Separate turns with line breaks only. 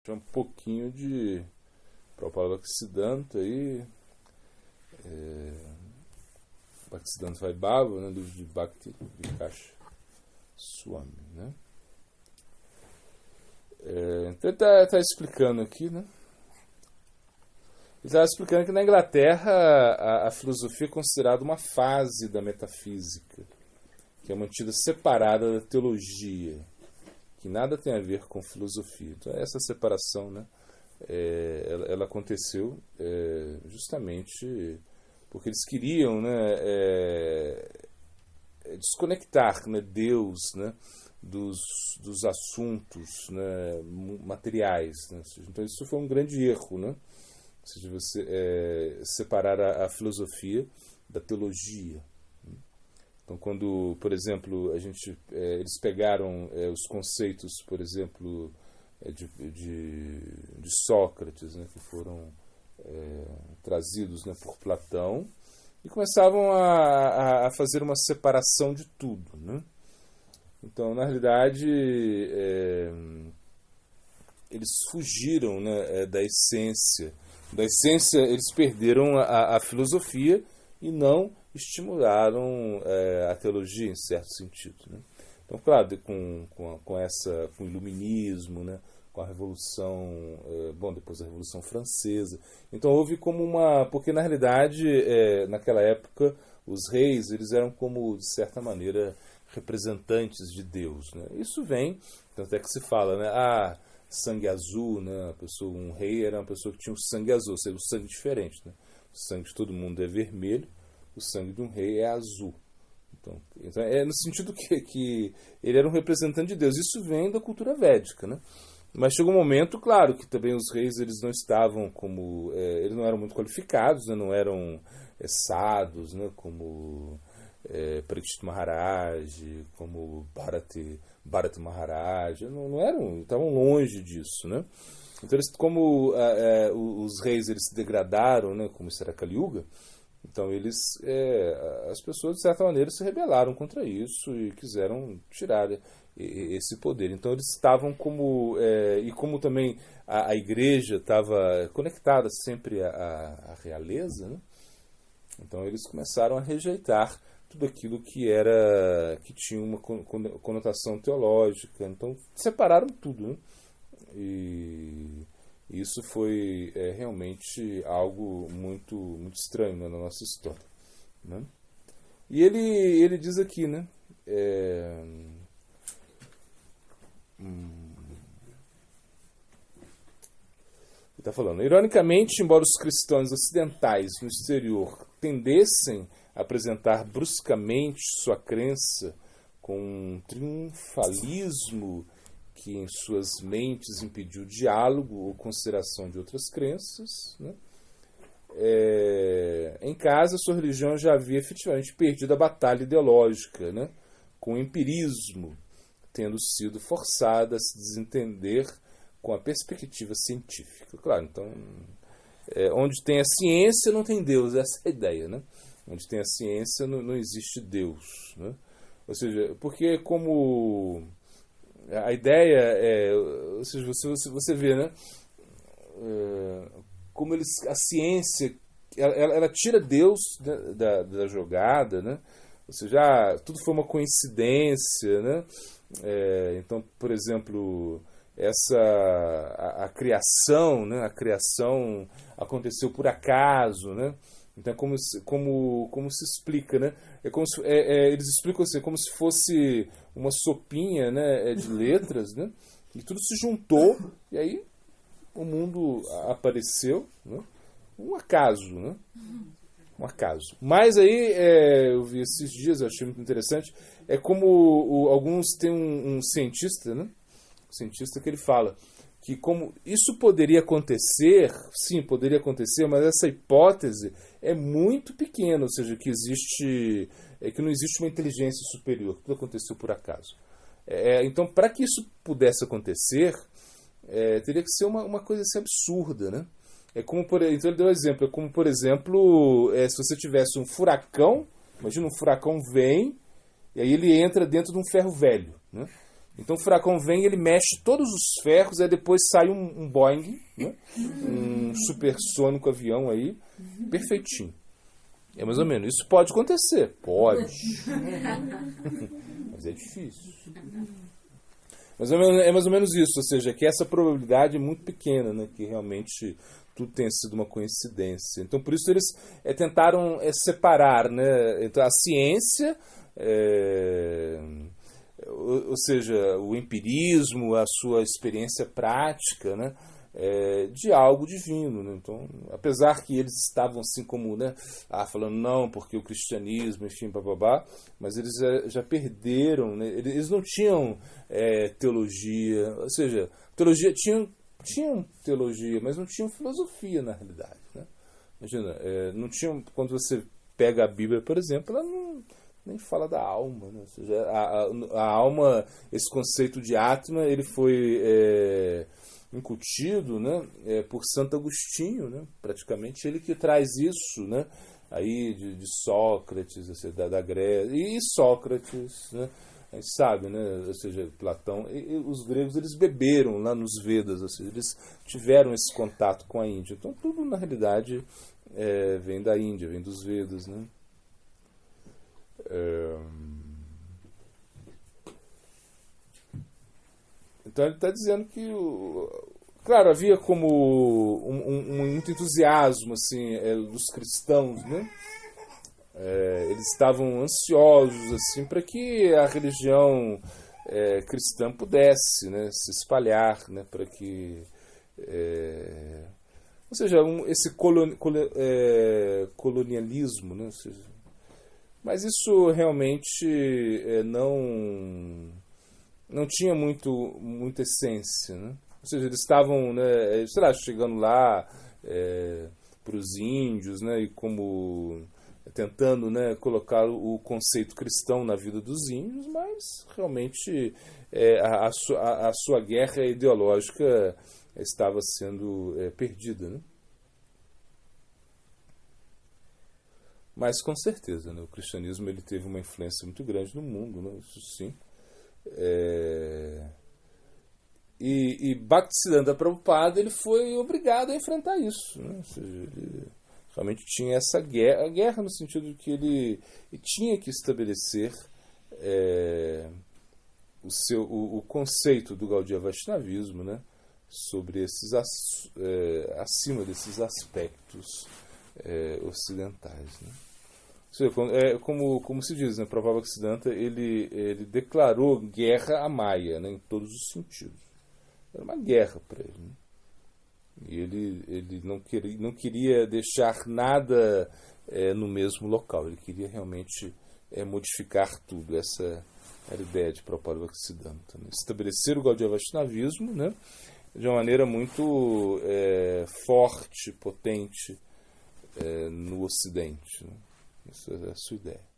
Um pouquinho de Prabhupada aí, Bhaktisiddhanta Vaibhava, né, livro de Bhakti Vikash Swami, né? Então ele está explicando aqui, né? Ele está explicando que na Inglaterra a filosofia é considerada uma fase da metafísica, que é mantida separada da teologia, que nada tem a ver com filosofia. Então essa separação, né, ela aconteceu justamente porque eles queriam, né, desconectar, né, Deus, né, dos assuntos, né, materiais, né? Então isso foi um grande erro, né? Ou seja, você separar a filosofia da teologia. Então, quando, por exemplo, eles pegaram os conceitos, por exemplo, de Sócrates, né, que foram trazidos, né, por Platão, e começavam a fazer uma separação de tudo, né? Então, na realidade, eles fugiram, né, da essência. Da essência, eles perderam a filosofia e não estimularam a teologia, em certo sentido, né? Então, claro, com o iluminismo, né, com a Revolução, depois da Revolução Francesa. Então houve como porque na realidade, naquela época, os reis, eles eram como, de certa maneira, representantes de Deus, né? Isso vem, tanto é que se fala, né, sangue azul, né, um rei era uma pessoa que tinha um sangue azul, ou seja, um sangue diferente, né? O sangue de todo mundo é vermelho, o sangue de um rei é azul. Então é no sentido que ele era um representante de Deus. Isso vem da cultura védica, né? Mas chegou um momento, claro, que também os reis eles não estavam como... eles não eram muito qualificados, né? Não eram sábios, né? Como Parikshit Maharaj, como Bharata Maharaj. Não eram, estavam longe disso, né? Então, como os reis eles se degradaram, né? Como isso era Kali Yuga, então as pessoas, de certa maneira, se rebelaram contra isso e quiseram tirar esse poder. Então eles estavam como... e como também a igreja estava conectada sempre à realeza, né? Então eles começaram a rejeitar tudo aquilo que tinha uma conotação teológica. Então separaram tudo, né? E isso foi realmente algo muito, muito estranho, né, na nossa história, né? E ele diz aqui, né? Ele está falando, ironicamente, embora os cristãos ocidentais no exterior tendessem a apresentar bruscamente sua crença com um triunfalismo que em suas mentes impediu diálogo ou consideração de outras crenças, né? Em casa, sua religião já havia efetivamente perdido a batalha ideológica, né, com o empirismo, tendo sido forçada a se desentender com a perspectiva científica. Claro, então, onde tem a ciência não tem Deus, essa é a ideia, né? Onde tem a ciência não existe Deus, né? Ou seja, porque como a ideia ou seja, você vê, né, como a ciência ela tira Deus da jogada, né? Ou seja, tudo foi uma coincidência, né? Então, por exemplo, a criação, né? A criação aconteceu por acaso, né? Então, como se explica, né? Eles explicam assim, como se fosse uma sopinha, né, de letras, né? E tudo se juntou e aí o mundo apareceu, né? Um acaso, né? Um acaso. Mas aí, eu vi esses dias, eu achei muito interessante, como alguns têm um cientista, né? Um cientista que ele fala que como isso poderia acontecer, sim, poderia acontecer, mas essa hipótese é muito pequena, ou seja, que não existe uma inteligência superior, tudo aconteceu por acaso. Então, para que isso pudesse acontecer, teria que ser uma coisa assim absurda, né? Então ele deu um exemplo, como por exemplo, se você tivesse um furacão, imagina um furacão vem, e aí ele entra dentro de um ferro velho, né? Então o furacão vem, ele mexe todos os ferros, aí depois sai um Boeing, né? Um supersônico avião aí, perfeitinho. É mais ou menos. Isso pode acontecer? Pode. Mas é difícil. Mas é mais ou menos isso, ou seja, que essa probabilidade é muito pequena, né? Que realmente tudo tenha sido uma coincidência. Então, por isso eles tentaram separar, né? Então, a ciência, ou seja, o empirismo, a sua experiência prática, né? De algo divino, né? Então, apesar que eles estavam assim como, né, falando não, porque o cristianismo, enfim, bababá, mas eles já perderam, né? Eles não tinham teologia, ou seja, teologia tinham teologia, mas não tinham filosofia na realidade, né? Imagina, não tinham, quando você pega a Bíblia, por exemplo, ela nem fala da alma, né? Ou seja, a alma, esse conceito de Atma, ele foi incutido, né, por Santo Agostinho, né, praticamente ele que traz isso, né, aí de Sócrates, da Grécia, e Sócrates, né, a gente sabe, né, ou seja, Platão, e os gregos eles beberam lá nos Vedas, ou seja, eles tiveram esse contato com a Índia. Então tudo na realidade vem da Índia, vem dos Vedas, né. Então ele está dizendo que, claro, havia como muito entusiasmo assim, dos cristãos, né? Eles estavam ansiosos assim para que a religião cristã pudesse, né, se espalhar, né, para que, ou seja, esse colonialismo, né? Ou seja, mas isso realmente não tinha muita essência, né? Ou seja, eles estavam, né, sei lá, chegando lá para os índios, né, e como tentando, né, colocar o conceito cristão na vida dos índios, mas realmente a sua guerra ideológica estava sendo perdida, né? Mas com certeza, né, o cristianismo ele teve uma influência muito grande no mundo, né, isso sim. E Bhaktisiddhanta Prabhupada ele foi obrigado a enfrentar isso, né? Ou seja, ele realmente tinha essa guerra, a guerra no sentido de que ele tinha que estabelecer o conceito do Gaudiya Vaishnavismo, né, sobre acima desses aspectos ocidentais, né? Como se diz, né, Prabhupada Bhaktisiddhanta ele declarou guerra à Maya, né, em todos os sentidos. Era uma guerra para ele, né? E ele não queria deixar nada no mesmo local. Ele queria realmente modificar tudo. Essa era a ideia de Prabhupada Bhaktisiddhanta, né? Estabelecer o Gaudiya Vaishnavismo, né, de uma maneira muito forte, potente no Ocidente, né? Essa é a sua ideia.